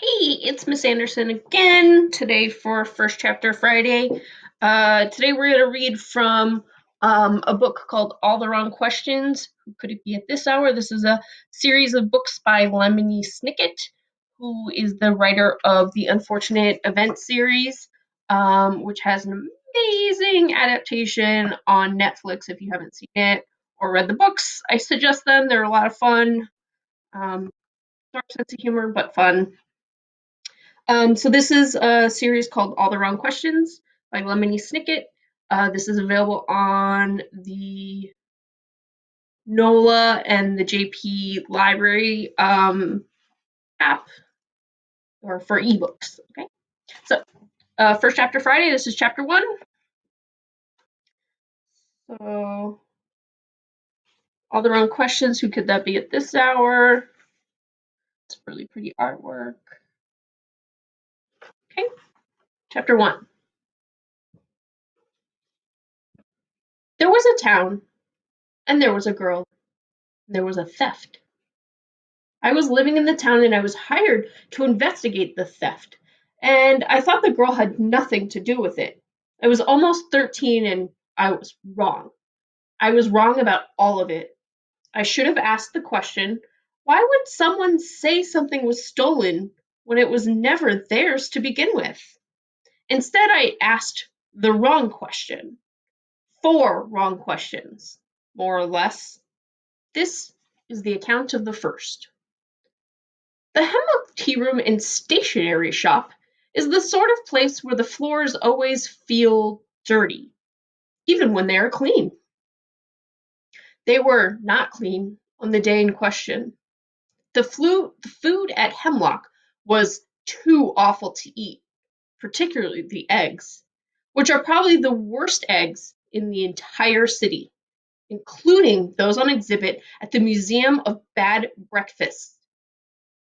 Hey, it's Miss Anderson again today for First Chapter Friday. Today we're going to read from a book called All the Wrong Questions. Who could it be at this hour? This is a series of books by Lemony Snicket, who is the writer of the Unfortunate Events series, which has an amazing adaptation on Netflix if you haven't seen it or read the books. I suggest them. They're a lot of fun. Dark sense of humor, but fun. So this is a series called All the Wrong Questions by Lemony Snicket. This is available on the NOLA and the JP Library app or for ebooks. Okay, so first chapter Friday. This is chapter one. So all the wrong questions. Who could that be at this hour? It's really pretty artwork. Okay, chapter one. There was a town, and there was a girl, and there was a theft. I was living in the town and I was hired to investigate the theft. And I thought the girl had nothing to do with it. I was almost 13 and I was wrong. I was wrong about all of it. I should have asked the question, why would someone say something was stolen when it was never theirs to begin with? Instead, I asked the wrong question. Four wrong questions, more or less. This is the account of the first. The Hemlock Tea Room and Stationery Shop is the sort of place where the floors always feel dirty, even when they are clean. They were not clean on the day in question. The food at Hemlock was too awful to eat, particularly the eggs, which are probably the worst eggs in the entire city, including those on exhibit at the Museum of Bad Breakfasts,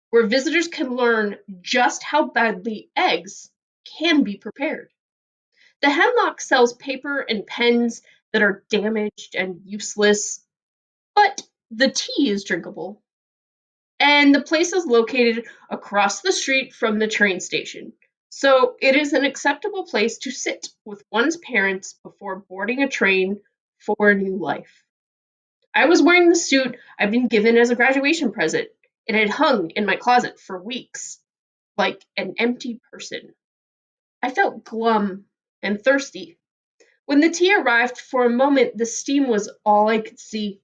where visitors can learn just how badly eggs can be prepared. The Hemlock sells paper and pens that are damaged and useless, but the tea is drinkable. And the place is located across the street from the train station, so it is an acceptable place to sit with one's parents before boarding a train for a new life. I was wearing the suit I'd been given as a graduation present. It had hung in my closet for weeks, like an empty person. I felt glum and thirsty. When the tea arrived, for a moment the steam was all I could see.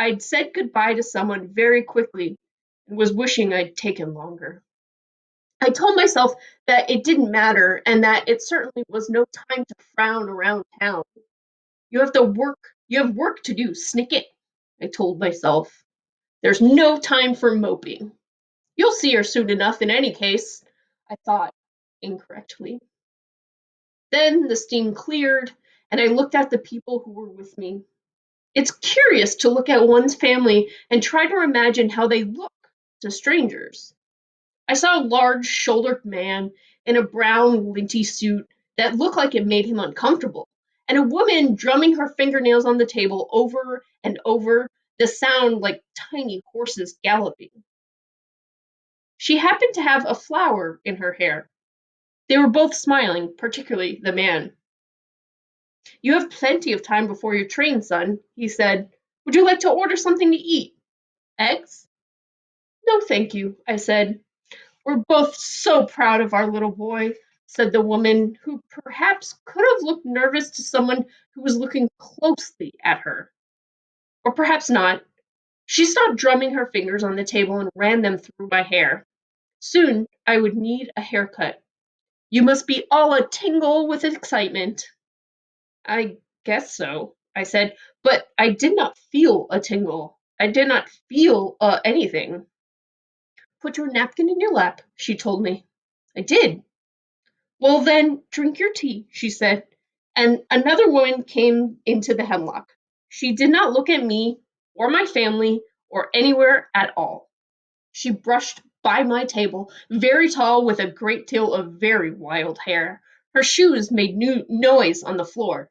I'd said goodbye to someone very quickly and was wishing I'd taken longer. I told myself that it didn't matter and that it certainly was no time to frown around town. You have to work. You have work to do, Snicket, I told myself. There's no time for moping. You'll see her soon enough in any case, I thought incorrectly. Then the steam cleared, and I looked at the people who were with me. It's curious to look at one's family and try to imagine how they look to strangers. I saw a large shouldered man in a brown linty suit that looked like it made him uncomfortable, and a woman drumming her fingernails on the table over and over, the sound like tiny horses galloping. She happened to have a flower in her hair. They were both smiling, particularly the man. You have plenty of time before your train, son, he said. Would you like to order something to eat? Eggs? No, thank you, I said. We're both so proud of our little boy, said the woman, who perhaps could have looked nervous to someone who was looking closely at her. Or perhaps not. She stopped drumming her fingers on the table and ran them through my hair. Soon I would need a haircut. You must be all a tingle with excitement. I guess so, I said, but I did not feel a tingle. I did not feel anything. Put your napkin in your lap, she told me. I did. Well, then, drink your tea, she said. And another woman came into the hemlock. She did not look at me or my family or anywhere at all. She brushed by my table, very tall with a great deal of very wild hair. Her shoes made noise on the floor.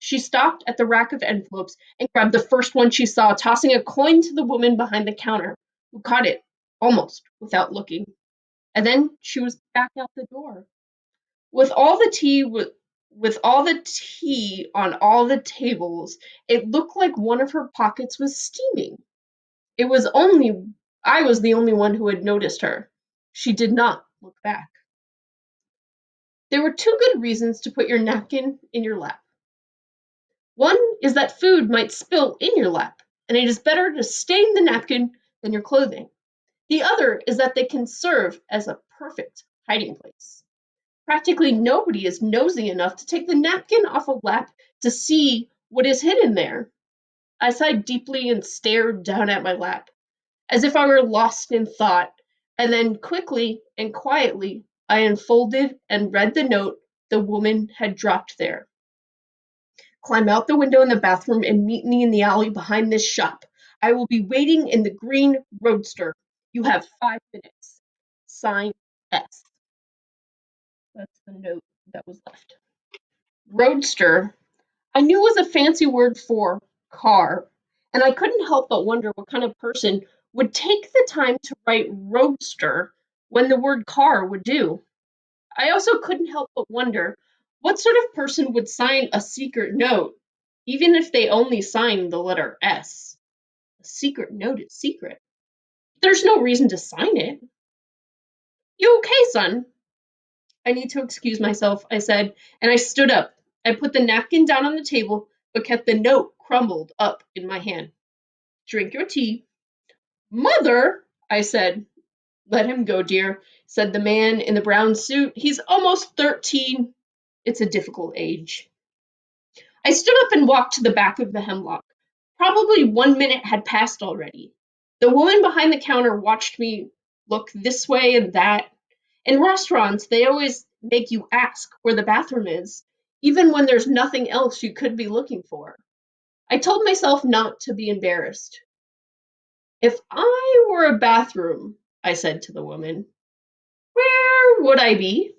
She stopped at the rack of envelopes and grabbed the first one she saw, tossing a coin to the woman behind the counter, who caught it almost without looking. and then she was back out the door. With all the tea with all the tea on all the tables, it looked like one of her pockets was steaming. It was only I was the only one who had noticed her. She did not look back. There were two good reasons to put your napkin in your lap. One is that food might spill in your lap, and it is better to stain the napkin than your clothing. The other is that they can serve as a perfect hiding place. Practically nobody is nosy enough to take the napkin off a lap to see what is hidden there. I sighed deeply and stared down at my lap, as if I were lost in thought, and then quickly and quietly I unfolded and read the note the woman had dropped there. Climb out the window in the bathroom and meet me in the alley behind this shop. I will be waiting in the green roadster. You have 5 minutes. Signed, S. That's the note that was left. Roadster, I knew was a fancy word for car, and I couldn't help but wonder what kind of person would take the time to write roadster when the word car would do. I also couldn't help but wonder what sort of person would sign a secret note, even if they only signed the letter S. A secret note is secret. There's no reason to sign it. You okay, son? I need to excuse myself, I said, and I stood up. I put the napkin down on the table, but kept the note crumbled up in my hand. Drink your tea. Mother, I said. Let him go, dear, said the man in the brown suit. He's almost 13. It's a difficult age. I stood up and walked to the back of the hemlock. Probably 1 minute had passed already. The woman behind the counter watched me look this way and that. In restaurants, they always make you ask where the bathroom is, even when there's nothing else you could be looking for. I told myself not to be embarrassed. If I were a bathroom, I said to the woman, where would I be?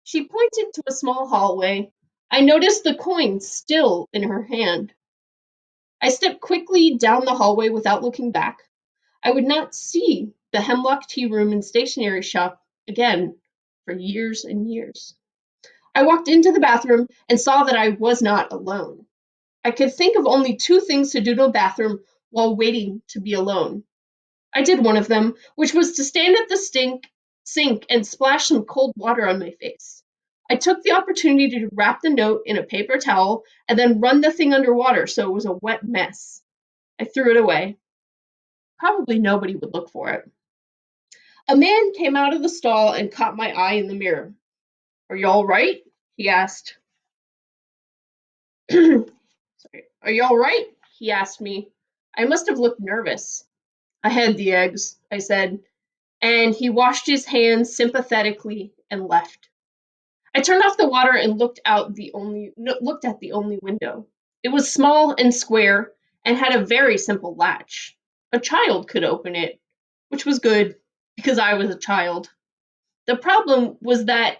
She pointed to a small hallway. I noticed the coin still in her hand. I stepped quickly down the hallway without looking back. I would not see the Hemlock Tea Room and Stationery Shop again for years and years. I walked into the bathroom and saw that I was not alone. I could think of only two things to do in a bathroom while waiting to be alone. I did one of them, which was to stand at the sink and splash some cold water on my face. I took the opportunity to wrap the note in a paper towel and then run the thing underwater so it was a wet mess. I threw it away. Probably nobody would look for it. A man came out of the stall and caught my eye in the mirror. Are you all right? He asked. Sorry. Are you all right? He asked me. I must have looked nervous. I had the eggs, I said, and he washed his hands sympathetically and left. I turned off the water and looked at the only window. It was small and square and had a very simple latch. A child could open it, which was good because I was a child. The problem was that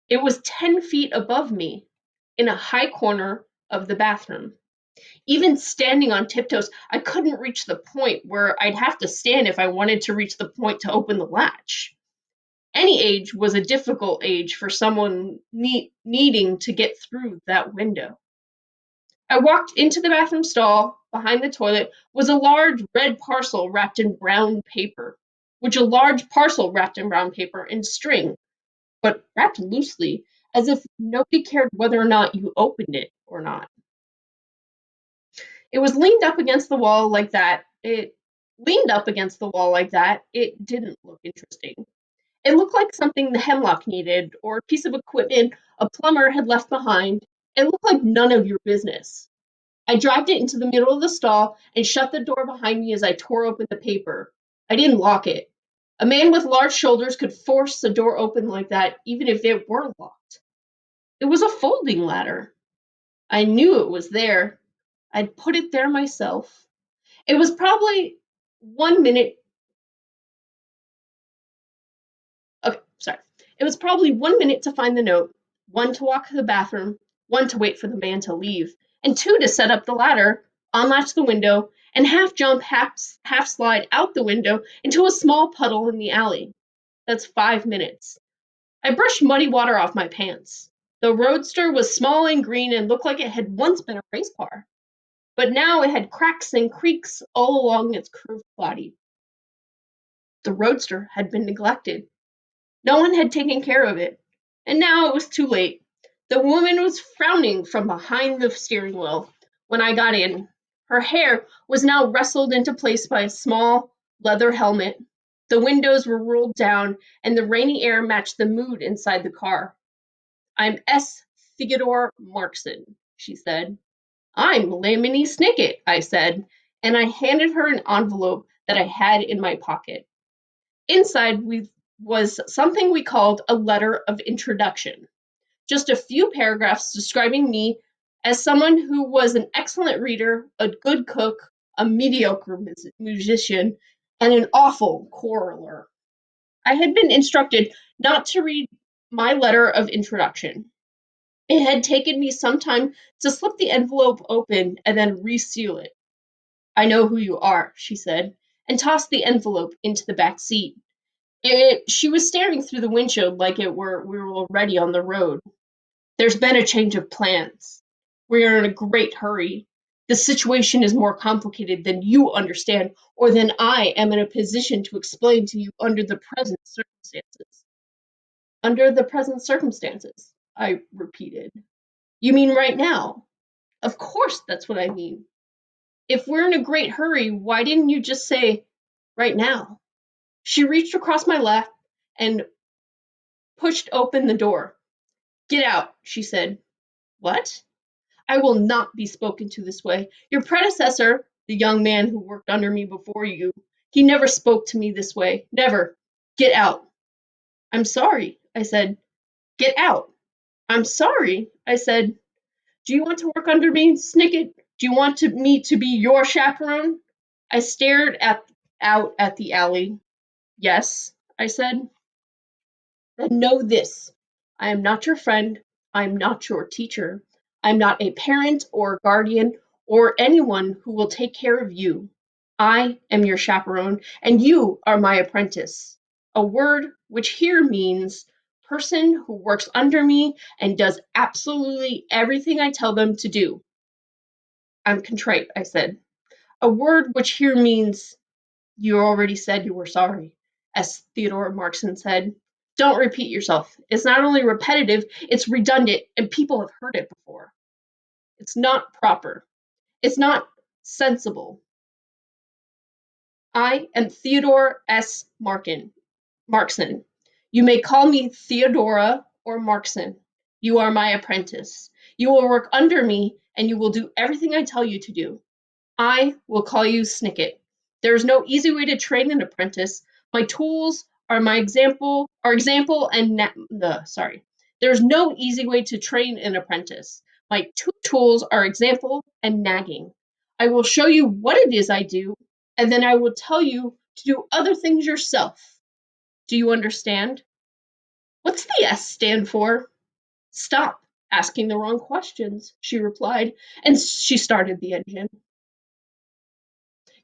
it was 10 feet above me in a high corner of the bathroom. Even standing on tiptoes, I couldn't reach the point where I'd have to stand if I wanted to reach the point to open the latch. Any age was a difficult age for someone needing to get through that window. I walked into the bathroom stall. Behind the toilet was a large red parcel wrapped in brown paper, and string, but wrapped loosely, as if nobody cared whether or not you opened it or not. It was leaned up against the wall like that. It leaned up against the wall like that. It didn't look interesting. It looked like something the hemlock needed, or a piece of equipment a plumber had left behind. It looked like none of your business. I dragged it into the middle of the stall and shut the door behind me as I tore open the paper. I didn't lock it. A man with large shoulders could force the door open like that, even if it were locked. It was a folding ladder. I knew it was there. I'd put it there myself. It was probably 1 minute. Okay, sorry. It was probably 1 minute to find the note, one to walk to the bathroom, one to wait for the man to leave, and two to set up the ladder, unlatch the window, and half jump, half slide out the window into a small puddle in the alley. That's 5 minutes. I brushed muddy water off my pants. The roadster was small and green and looked like it had once been a race car, but now it had cracks and creaks all along its curved body. The roadster had been neglected. No one had taken care of it, and now it was too late. The woman was frowning from behind the steering wheel when I got in. Her hair was now wrestled into place by a small leather helmet. The windows were rolled down, and the rainy air matched the mood inside the car. I'm S. Theodore Markson, she said. I'm Lemony Snicket, I said, and I handed her an envelope that I had in my pocket. Inside was something we called a letter of introduction, just a few paragraphs describing me as someone who was an excellent reader, a good cook, a mediocre musician, and an awful quarreler. I had been instructed not to read my letter of introduction. It had taken me some time to slip the envelope open and then reseal it. I know who you are, she said, and tossed the envelope into the back seat. She was staring through the windshield like we were already on the road. There's been a change of plans. We are in a great hurry. The situation is more complicated than you understand or than I am in a position to explain to you under the present circumstances. Under the present circumstances, I repeated. You mean right now? Of course, that's what I mean. If we're in a great hurry, why didn't you just say right now? She reached across my lap and pushed open the door. Get out, she said. What? I will not be spoken to this way. Your predecessor, the young man who worked under me before you, he never spoke to me this way. Never. Get out. I'm sorry, I said. Get out. I'm sorry, I said. Do you want to work under me, Snicket? Do you want me to be your chaperone? I stared out at the alley. Yes, I said. Then know this: I am not your friend, I am not your teacher, I am not a parent or guardian or anyone who will take care of you. I am your chaperone, and you are my apprentice. A word which here means person who works under me and does absolutely everything I tell them to do. I'm contrite, I said. A word which here means you already said you were sorry, as Theodore Markson said. Don't repeat yourself. It's not only repetitive, it's redundant, and people have heard it before. It's not proper. It's not sensible. I am Theodore S. Markson. You may call me Theodora or Markson. You are my apprentice. You will work under me, and you will do everything I tell you to do. I will call you Snicket. There is no easy way to train an apprentice. My tools are my example and sorry. There's no easy way to train an apprentice. My two tools are example and nagging. I will show you what it is I do, and then I will tell you to do other things yourself. Do you understand? What's the S stand for? Stop asking the wrong questions, she replied, and she started the engine.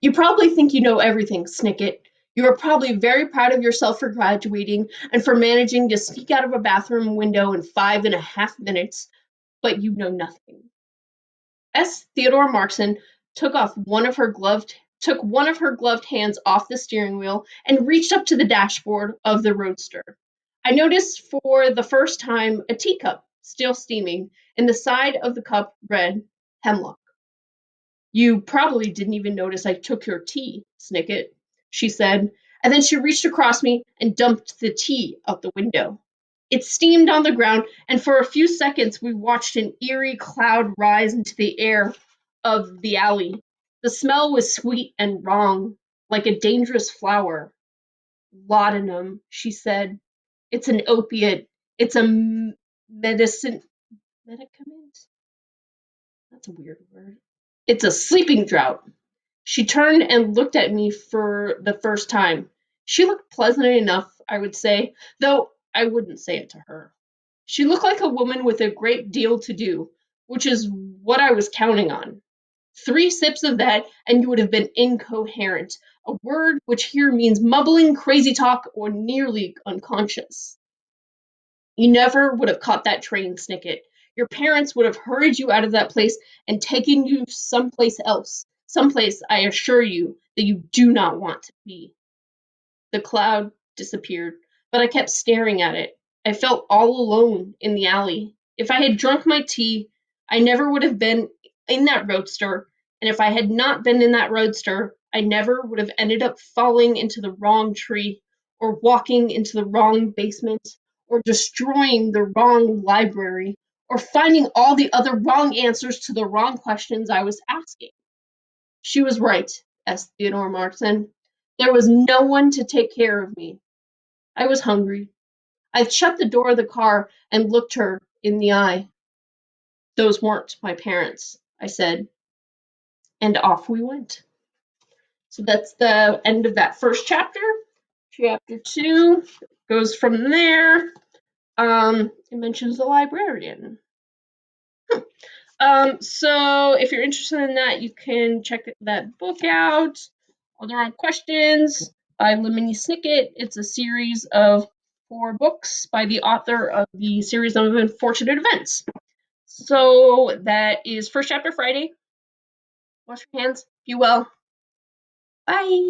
You probably think you know everything, Snicket. You are probably very proud of yourself for graduating and for managing to sneak out of a bathroom window in 5.5 minutes, but you know nothing. S. Theodore Markson took one of her gloved hands off the steering wheel and reached up to the dashboard of the roadster. I noticed for the first time a teacup, still steaming, and the side of the cup read Hemlock. You probably didn't even notice I took your tea, Snicket, she said, and then she reached across me and dumped the tea out the window. It steamed on the ground, and for a few seconds we watched an eerie cloud rise into the air of the alley. The smell was sweet and wrong, like a dangerous flower. Laudanum, she said. It's an opiate. It's a medicament? That's a weird word. It's a sleeping draught. She turned and looked at me for the first time. She looked pleasant enough, I would say, though I wouldn't say it to her. She looked like a woman with a great deal to do, which is what I was counting on. 3 sips of that, and you would have been incoherent, a word which here means mumbling, crazy talk, or nearly unconscious. You never would have caught that train, Snicket. Your parents would have hurried you out of that place and taken you someplace else, someplace, I assure you, that you do not want to be. The cloud disappeared, but I kept staring at it. I felt all alone in the alley. If I had drunk my tea, I never would have been in that roadster, and if I had not been in that roadster, I never would have ended up falling into the wrong tree, or walking into the wrong basement, or destroying the wrong library, or finding all the other wrong answers to the wrong questions I was asking. She was right, S. Theodore Martin. There was no one to take care of me. I was hungry. I shut the door of the car and looked her in the eye. Those weren't my parents, I said, and off we went. So that's the end of that first chapter. Chapter 2 goes from there. It mentions the librarian. So if you're interested in that, you can check that book out. All the Wrong Questions by Lemony Snicket. It's a series of 4 books by the author of the series of Unfortunate Events. So that is first chapter Friday. Wash your hands. Be well. Bye.